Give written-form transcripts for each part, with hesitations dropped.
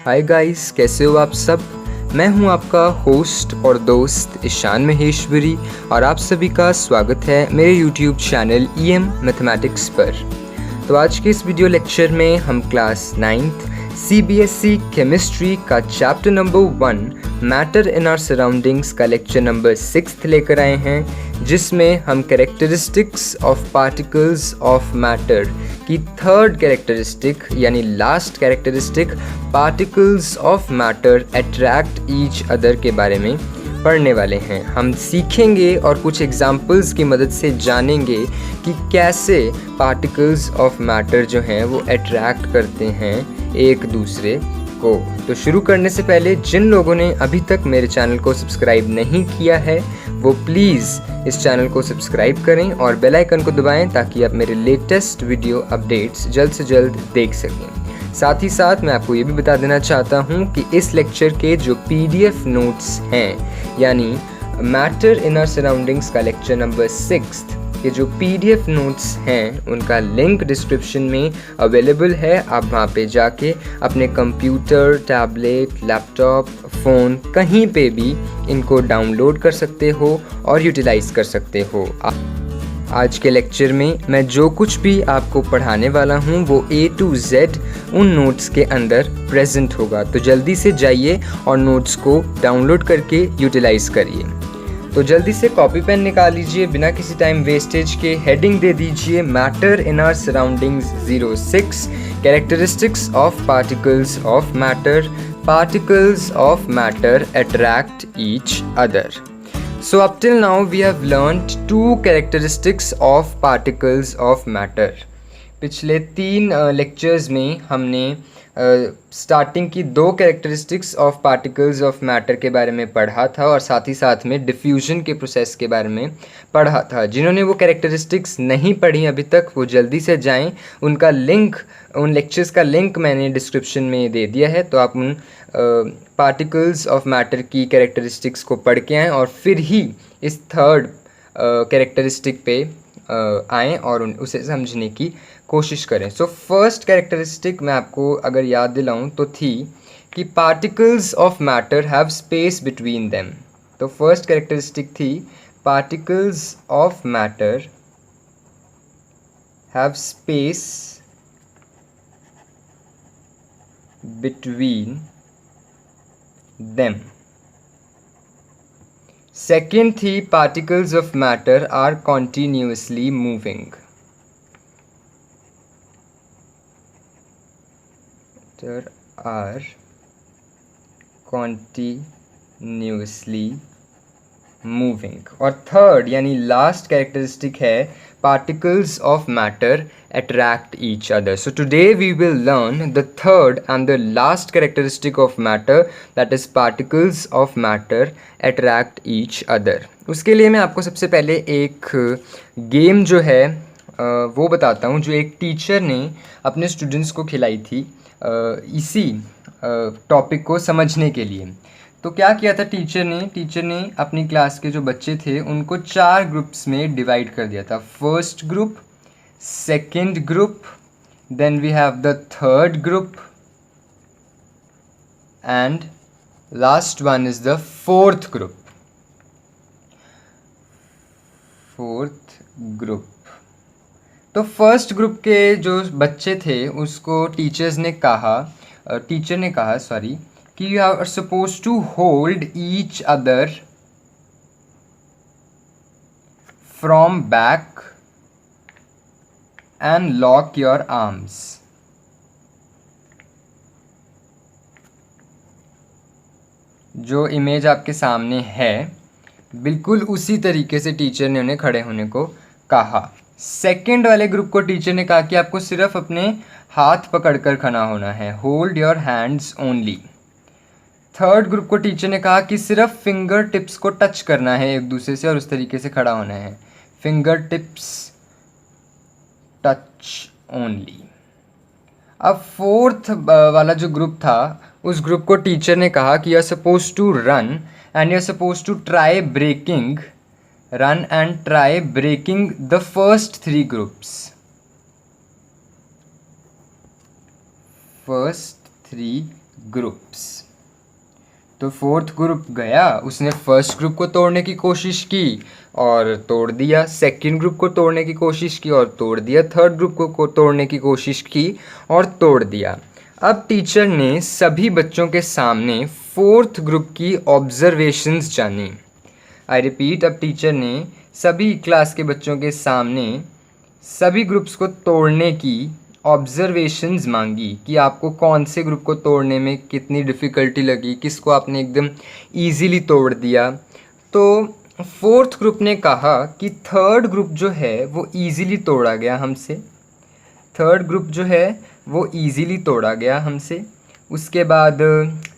Hi guys, कैसे हो आप सब। मैं हूं आपका होस्ट और दोस्त ईशान महेश्वरी और आप सभी का स्वागत है मेरे यूट्यूब चैनल EM मैथमेटिक्स पर। तो आज के इस वीडियो लेक्चर में हम क्लास 9th CBSE केमिस्ट्री का chapter number 1 matter in our surroundings का लेक्चर नंबर 6 लेकर आए हैं, जिसमें हम characteristics of particles of matter की थर्ड कैरेक्टरिस्टिक यानी last characteristic particles of matter attract each other के बारे में पढ़ने वाले हैं। हम सीखेंगे और कुछ एग्जाम्पल्स की मदद से जानेंगे कि कैसे पार्टिकल्स ऑफ मैटर जो हैं वो अट्रैक्ट करते हैं एक दूसरे को। तो शुरू करने से पहले जिन लोगों ने अभी तक मेरे चैनल को सब्सक्राइब नहीं किया है वो प्लीज़ इस चैनल को सब्सक्राइब करें और बेल आइकन को दबाएं ताकि आप मेरे लेटेस्ट वीडियो अपडेट्स जल्द से जल्द देख सकें। साथ ही साथ मैं आपको ये भी बता देना चाहता हूँ कि इस लेक्चर के जो PDF नोट्स हैं यानी मैटर इन आवर सराउंडिंग्स का लेक्चर नंबर 6 के जो PDF नोट्स हैं उनका लिंक डिस्क्रिप्शन में अवेलेबल है। आप वहाँ पे जाके अपने कंप्यूटर, टैबलेट, लैपटॉप, फ़ोन कहीं पे भी इनको डाउनलोड कर सकते हो और यूटिलाइज़ कर सकते हो। आज के लेक्चर में मैं जो कुछ भी आपको पढ़ाने वाला हूँ वो A to Z उन नोट्स के अंदर प्रेजेंट होगा। तो जल्दी से जाइए और नोट्स को डाउनलोड करके यूटिलाइज़ करिए। तो जल्दी से कॉपी पेन निकाल लीजिए, बिना किसी टाइम वेस्टेज के हेडिंग दे दीजिए matter in our surroundings 06 characteristics of particles of matter. Particles of matter attract each other. So up till now we have learned two characteristics of particles of matter. पिछले 3 lectures में हमने starting की 2 characteristics of particles of matter के बारे में पढ़ा था और साथ ही साथ में डिफ्यूजन के प्रोसेस के बारे में पढ़ा था। जिन्होंने वो कैरेक्टरिस्टिक्स नहीं पढ़ी अभी तक वो जल्दी से जाएं, उनका लिंक, उन लेक्चर्स का लिंक मैंने डिस्क्रिप्शन में दे दिया है। तो आप उन पार्टिकल्स ऑफ मैटर की कैरेक्टरिस्टिक्स को पढ़ के आएँ और फिर ही इस थर्ड कैरेक्टरिस्टिक पे आएँ और उसे समझने की कोशिश करें। सो फर्स्ट कैरेक्टरिस्टिक मैं आपको अगर याद दिलाऊं तो थी कि particles of matter have space between them. तो फर्स्ट कैरेक्टरिस्टिक थी particles of matter have space between them. Second थी particles of matter are continuously moving. are continuously moving। और थर्ड यानी लास्ट कैरेक्टरिस्टिक है particles of matter attract each other। So today we will learn the third and the last characteristic of matter, that is particles of matter attract each other। उसके लिए मैं आपको सबसे पहले एक गेम जो है वो बताता हूँ जो एक टीचर ने अपने स्टूडेंट्स को खिलाई थी इसी टॉपिक को समझने के लिए। तो क्या किया था टीचर ने अपनी क्लास के जो बच्चे थे उनको 4 ग्रुप्स में डिवाइड कर दिया था। First group, second group, then we have the third group and last one is the fourth group. तो फर्स्ट ग्रुप के जो बच्चे थे उसको टीचर ने कहा कि you are suppose to hold each other from back and lock your arms. जो इमेज आपके सामने है बिल्कुल उसी तरीके से टीचर ने उन्हें खड़े होने को कहा। सेकेंड वाले ग्रुप को टीचर ने कहा कि आपको सिर्फ अपने हाथ पकड़कर खड़ा होना है, hold your hands only. Third group को टीचर ने कहा कि सिर्फ फिंगर टिप्स को टच करना है एक दूसरे से और उस तरीके से खड़ा होना है, फिंगर टिप्स टच ओनली। अब फोर्थ वाला जो ग्रुप था उस ग्रुप को टीचर ने कहा कि you are suppose to run and you are suppose to try breaking the first 3 groups. First 3 groups. तो फोर्थ ग्रुप गया, उसने फर्स्ट ग्रुप को तोड़ने की कोशिश की और तोड़ दिया, सेकंड ग्रुप को तोड़ने की कोशिश की और तोड़ दिया, थर्ड ग्रुप को तोड़ने की कोशिश की और तोड़ दिया। अब टीचर ने सभी बच्चों के सामने फोर्थ ग्रुप की ऑब्जर्वेशंस जानी। आई रिपीट, अब टीचर ने सभी क्लास के बच्चों के सामने सभी ग्रुप्स को तोड़ने की ऑब्जर्वेशंस मांगी कि आपको कौन से ग्रुप को तोड़ने में कितनी डिफ़िकल्टी लगी, किसको आपने एकदम ईजीली तोड़ दिया। तो फोर्थ ग्रुप ने कहा कि थर्ड ग्रुप जो है वो ईजीली तोड़ा गया हमसे, थर्ड ग्रुप जो है वो ईजीली तोड़ा गया हमसे। उसके बाद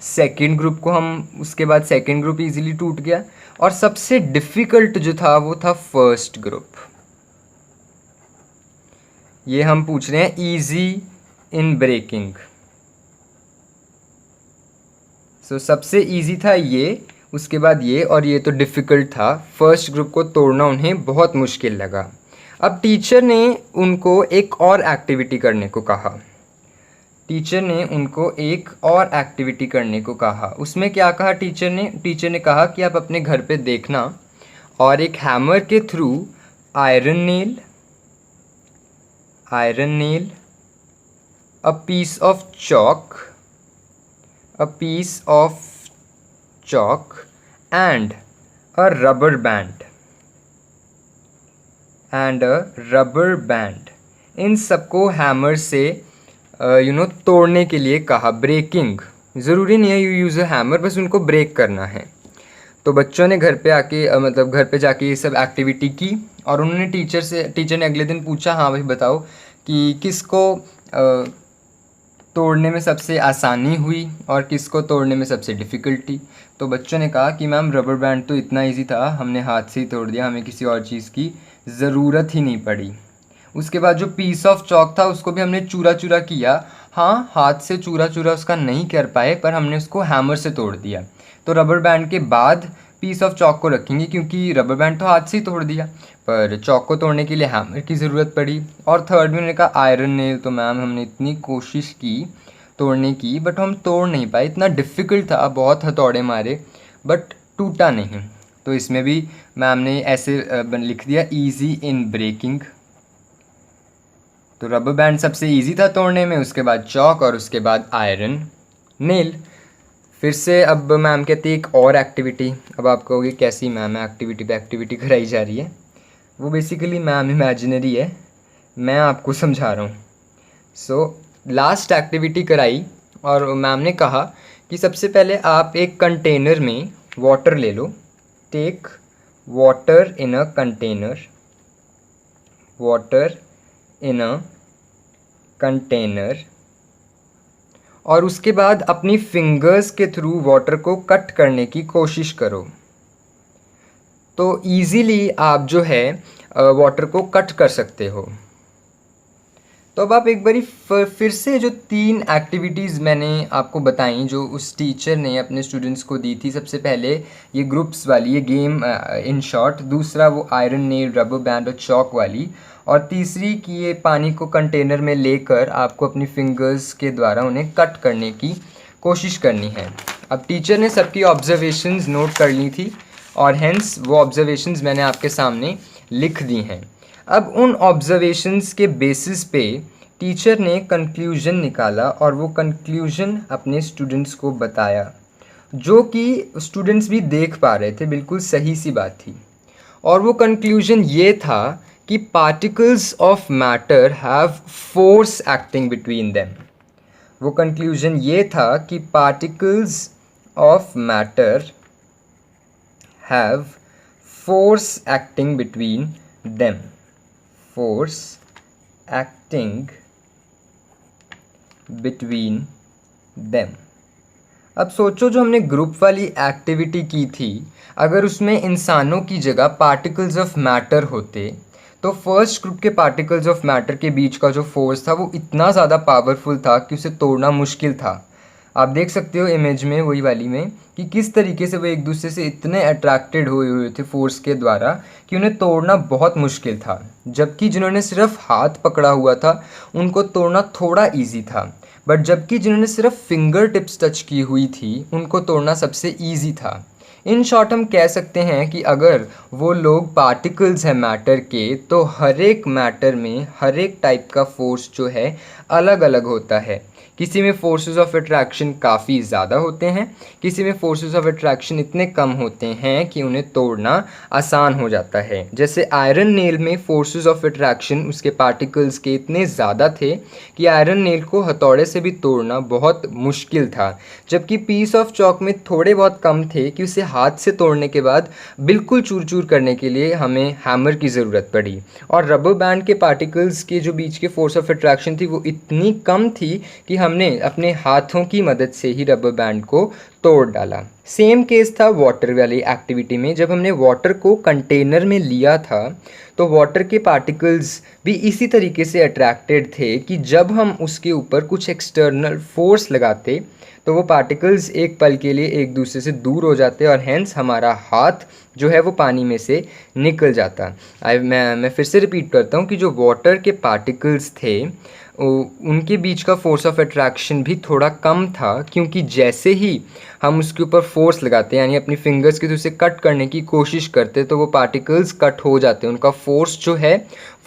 सेकंड ग्रुप को हम उसके बाद सेकंड ग्रुप ईजीली टूट गया और सबसे डिफ़िकल्ट जो था वो था फर्स्ट ग्रुप। ये हम पूछ रहे हैं ईजी इन ब्रेकिंग। सो सबसे ईजी था ये, उसके बाद ये, और ये तो डिफ़िकल्ट था। फर्स्ट ग्रुप को तोड़ना उन्हें बहुत मुश्किल लगा। अब टीचर ने उनको एक और एक्टिविटी करने को कहा। टीचर ने उनको एक और एक्टिविटी करने को कहा। उसमें क्या कहा टीचर ने? टीचर ने कहा कि आप अपने घर पे देखना और एक हैमर के through iron nail, a piece of chalk and a rubber band, इन सबको हैमर से तोड़ने के लिए कहा। ब्रेकिंग ज़रूरी नहीं है यू यूज़ अ हैमर, बस उनको ब्रेक करना है। तो बच्चों ने घर पे आके घर पे जाके ये सब एक्टिविटी की और उन्होंने टीचर ने अगले दिन पूछा, हाँ भाई बताओ कि किसको तोड़ने में सबसे आसानी हुई और किसको तोड़ने में सबसे डिफ़िकल्टी। तो बच्चों ने कहा कि मैम रबर बैंड तो इतना इजी था, हमने हाथ से ही तोड़ दिया, हमें किसी और चीज़ की ज़रूरत ही नहीं पड़ी। उसके बाद जो पीस ऑफ चॉक था उसको भी हमने चूरा चूरा किया। हाँ, हाथ से चूरा चूरा उसका नहीं कर पाए, पर हमने उसको हैमर से तोड़ दिया। तो रबर बैंड के बाद पीस ऑफ चॉक को रखेंगे क्योंकि रबर बैंड तो हाथ से ही तोड़ दिया, पर चॉक को तोड़ने के लिए हैमर की ज़रूरत पड़ी। और थर्ड में उन्होंने कहा आयरन नेल। तो मैम हमने इतनी कोशिश की तोड़ने की, बट हम तोड़ नहीं पाए, इतना डिफ़िकल्ट था, बहुत हथौड़े मारे बट टूटा नहीं। तो इसमें भी मैम ने ऐसे लिख दिया ईजी इन ब्रेकिंग। तो रबर बैंड सबसे ईजी था तोड़ने में, उसके बाद चॉक और उसके बाद आयरन नेल। फिर से अब मैम कहती है एक और एक्टिविटी। अब आप कहोगे कैसी मैम है, एक्टिविटी पे एक्टिविटी कराई जा रही है। वो बेसिकली मैम इमेजिनरी है, मैं आपको समझा रहा हूँ। सो लास्ट एक्टिविटी कराई और मैम ने कहा कि सबसे पहले आप एक कंटेनर में वाटर ले लो। Take water in a container, और उसके बाद अपनी फिंगर्स के थ्रू वाटर को कट करने की कोशिश करो। तो ईज़िली आप जो है वाटर को कट कर सकते हो। तो अब आप एक बारी फिर से जो 3 एक्टिविटीज़ मैंने आपको बताई जो उस टीचर ने अपने स्टूडेंट्स को दी थी, सबसे पहले ये ग्रुप्स वाली, ये गेम इन शॉर्ट, दूसरा वो आयरन नेल, रबर बैंड और चॉक वाली, और तीसरी कि ये पानी को कंटेनर में लेकर आपको अपनी फिंगर्स के द्वारा उन्हें कट करने की कोशिश करनी है। अब टीचर ने सबकी ऑब्जर्वेशंस नोट कर ली थी और हेंस वो ऑब्जर्वेशंस मैंने आपके सामने लिख दी हैं। अब उन ऑब्जर्वेशंस के बेसिस पे टीचर ने कंक्लूजन निकाला और वो कंक्लूजन अपने स्टूडेंट्स को बताया, जो कि स्टूडेंट्स भी देख पा रहे थे, बिल्कुल सही सी बात थी। और वो कंक्लूजन ये था कि particles of matter have force acting between them. वो कंक्लूजन ये था कि particles of matter have force acting between them, force acting between them. अब सोचो, जो हमने ग्रुप वाली एक्टिविटी की थी, अगर उसमें इंसानों की जगह पार्टिकल्स ऑफ मैटर होते तो फर्स्ट ग्रुप के पार्टिकल्स ऑफ मैटर के बीच का जो फोर्स था वो इतना ज़्यादा पावरफुल था कि उसे तोड़ना मुश्किल था। आप देख सकते हो इमेज में, वही वाली में, कि किस तरीके से वो एक दूसरे से इतने अट्रैक्टेड हुए थे फोर्स के द्वारा कि उन्हें तोड़ना बहुत मुश्किल था। जबकि जिन्होंने सिर्फ हाथ पकड़ा हुआ था उनको तोड़ना थोड़ा ईजी था। बट जबकि जिन्होंने सिर्फ फिंगर टिप्स टच की हुई थी उनको तोड़ना सबसे ईजी था। इन शॉर्ट हम कह सकते हैं कि अगर वो लोग पार्टिकल्स हैं मैटर के, तो हर एक मैटर में हर एक टाइप का फोर्स जो है अलग अलग होता है। किसी में फोर्सेस ऑफ अट्रैक्शन काफ़ी ज़्यादा होते हैं, किसी में फोर्सेस ऑफ अट्रैक्शन इतने कम होते हैं कि उन्हें तोड़ना आसान हो जाता है। जैसे आयरन नेल में फोर्सेस ऑफ अट्रैक्शन उसके पार्टिकल्स के इतने ज़्यादा थे कि आयरन नेल को हथौड़े से भी तोड़ना बहुत मुश्किल था, जबकि पीस ऑफ चॉक में थोड़े बहुत कम थे कि उसे हाथ से तोड़ने के बाद बिल्कुल चूर चूर करने के लिए हमें हैमर की ज़रूरत पड़ी। और रबर बैंड के पार्टिकल्स के जो बीच के फोर्स ऑफ अट्रैक्शन थी वो इतनी कम थी कि हमने अपने हाथों की मदद से ही रबर बैंड को तोड़ डाला। सेम केस था वाटर वाली एक्टिविटी में। जब हमने वाटर को कंटेनर में लिया था तो वाटर के पार्टिकल्स भी इसी तरीके से अट्रैक्टेड थे कि जब हम उसके ऊपर कुछ एक्सटर्नल फोर्स लगाते तो वो पार्टिकल्स एक पल के लिए एक दूसरे से दूर हो जाते और हैंस हमारा हाथ जो है वो पानी में से निकल जाता। मैं फिर से रिपीट करता हूँ कि जो वाटर के पार्टिकल्स थे उनके बीच का फोर्स ऑफ अट्रैक्शन भी थोड़ा कम था, क्योंकि जैसे ही हम उसके ऊपर फोर्स लगाते यानी अपनी फिंगर्स के थ्रू उसे कट करने की कोशिश करते तो वो पार्टिकल्स कट हो जाते, उनका फोर्स जो है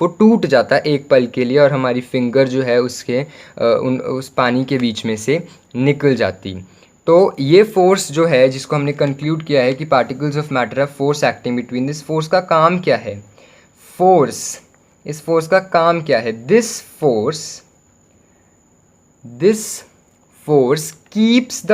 वो टूट जाता एक पल के लिए और हमारी फिंगर जो है उसके उस पानी के बीच में से निकल जाती। तो ये फोर्स जो है जिसको हमने कंक्लूड किया है कि पार्टिकल्स ऑफ मैटर है force acting between, this force का काम क्या है? इस फोर्स का काम क्या है? This force keeps the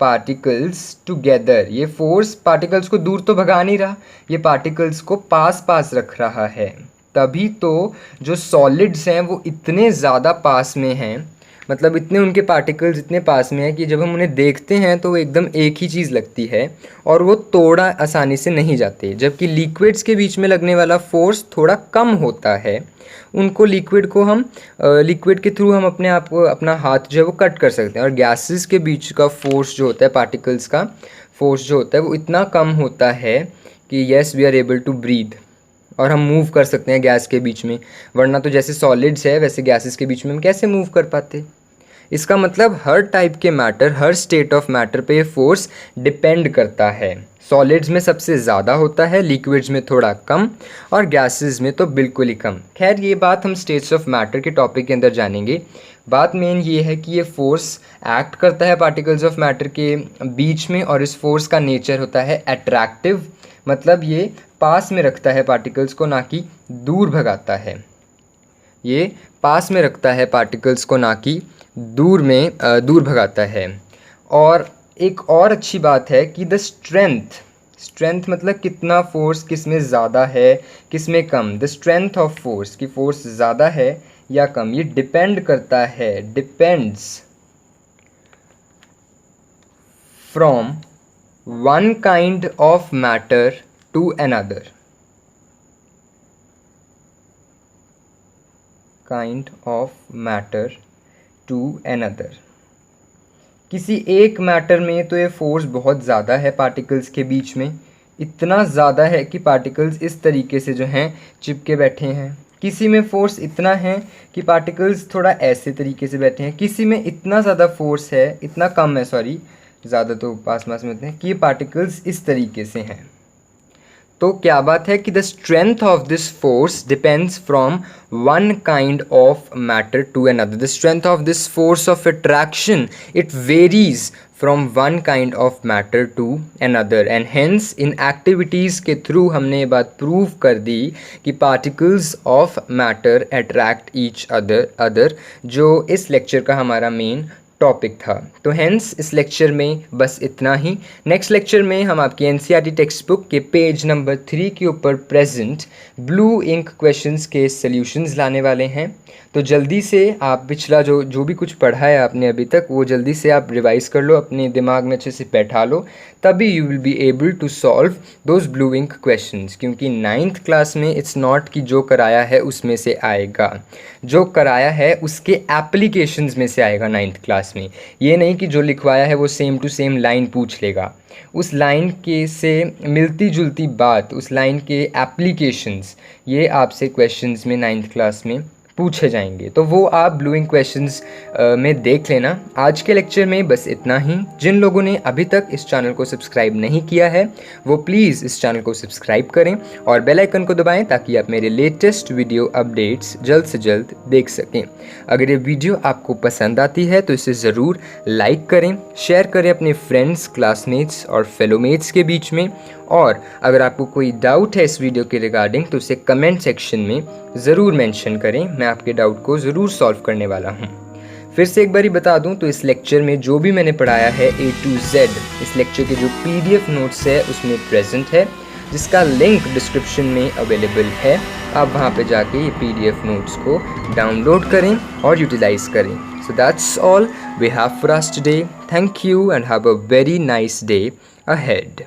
particles together. ये फोर्स पार्टिकल्स को दूर तो भगा नहीं रहा, ये पार्टिकल्स को पास पास रख रहा है। तभी तो जो सॉलिड्स हैं वो इतने ज़्यादा पास में हैं, मतलब इतने उनके पार्टिकल्स इतने पास में हैं कि जब हम उन्हें देखते हैं तो वो एकदम एक ही चीज़ लगती है और वो तोड़ा आसानी से नहीं जाते। जबकि लिक्विड्स के बीच में लगने वाला फोर्स थोड़ा कम होता है, उनको लिक्विड के थ्रू हम अपने आप को अपना हाथ जो है वो कट कर सकते हैं। और गैसेस के बीच का फोर्स जो होता है, पार्टिकल्स का फोर्स जो होता है वो इतना कम होता है कि yes we are able to breathe और हम मूव कर सकते हैं गैस के बीच में। वरना तो जैसे सॉलिड्स है वैसे गैसेस के बीच में हम कैसे मूव कर पाते? इसका मतलब हर टाइप के matter, her state of matter पे ये फोर्स डिपेंड करता है। सॉलिड्स में सबसे ज़्यादा होता है, लिक्विड्स में थोड़ा कम और गैसेस में तो बिल्कुल ही कम। खैर ये बात हम स्टेट्स ऑफ मैटर के टॉपिक के अंदर जानेंगे। बात मेन ये है कि ये फोर्स एक्ट करता है पार्टिकल्स ऑफ मैटर के बीच में और इस फोर्स का नेचर होता है अट्रैक्टिव, मतलब ये पास में रखता है पार्टिकल्स को, ना कि दूर भगाता है। ये पास में रखता है पार्टिकल्स को, ना कि दूर भगाता है। और एक और अच्छी बात है कि द स्ट्रेंथ मतलब कितना फोर्स किस में ज़्यादा है किस में कम, द स्ट्रेंथ ऑफ फोर्स की फोर्स ज़्यादा है या कम, ये depends from one kind of matter to another. किसी एक मैटर में तो ये फोर्स बहुत ज़्यादा है पार्टिकल्स के बीच में, इतना ज़्यादा है कि पार्टिकल्स इस तरीके से जो हैं चिपके बैठे हैं। किसी में फोर्स इतना है कि पार्टिकल्स थोड़ा ऐसे तरीके से बैठे हैं। किसी में इतना ज़्यादा फोर्स है, इतना कम है सॉरी, ज़्यादा तो पास में होते हैं, कि ये पार्टिकल्स इस तरीके से हैं। तो क्या बात है कि the strength of this force depends from one kind of matter to another. The strength of this force of attraction it varies from one kind of matter to another and hence in activities के through हमने ये बात prove कर दी कि particles of matter attract each other, जो इस lecture का हमारा मेन टॉपिक था। तो हेंस इस लेक्चर में बस इतना ही। नेक्स्ट लेक्चर में हम आपकी एनसीईआरटी टेक्स्ट बुक के पेज नंबर 3 के ऊपर प्रेजेंट ब्लू इंक क्वेश्चंस के सॉल्यूशंस लाने वाले हैं। तो जल्दी से आप पिछला जो भी कुछ पढ़ा है आपने अभी तक वो जल्दी से आप रिवाइज़ कर लो, अपने दिमाग में अच्छे से बैठा लो, तभी you will be able to solve those blue ink questions. क्योंकि 9th क्लास में इट्स नॉट कि जो कराया है उसमें से आएगा, जो कराया है उसके एप्लीकेशंस में से आएगा 9th क्लास में। ये नहीं कि जो लिखवाया है वो सेम टू सेम लाइन पूछ लेगा, उस लाइन के से मिलती जुलती बात, उस लाइन के एप्लीकेशंस, ये आपसे क्वेश्चंस में 9th क्लास में पूछे जाएंगे, तो वो आप ब्लूइंग क्वेश्चंस में देख लेना। आज के लेक्चर में बस इतना ही। जिन लोगों ने अभी तक इस चैनल को सब्सक्राइब नहीं किया है वो प्लीज़ इस चैनल को सब्सक्राइब करें और बेल आइकन को दबाएं ताकि आप मेरे लेटेस्ट वीडियो अपडेट्स जल्द से जल्द देख सकें। अगर ये वीडियो आपको पसंद आती है तो इसे ज़रूर लाइक करें, शेयर करें अपने फ्रेंड्स, क्लासमेट्स और फेलोमेट्स के बीच में। और अगर आपको कोई डाउट है इस वीडियो के रिगार्डिंग तो उसे कमेंट सेक्शन में ज़रूर मेंशन करें, मैं आपके डाउट को ज़रूर सॉल्व करने वाला हूँ। फिर से एक बारी बता दूं तो इस लेक्चर में जो भी मैंने पढ़ाया है A to Z, इस लेक्चर के जो PDF नोट्स है उसमें प्रेजेंट है, जिसका लिंक डिस्क्रिप्शन में अवेलेबल है। आप वहाँ पे जाके ये PDF नोट्स को डाउनलोड करें और यूटिलाइज करें। So that's all we have for us today. Thank you and have a very nice day ahead.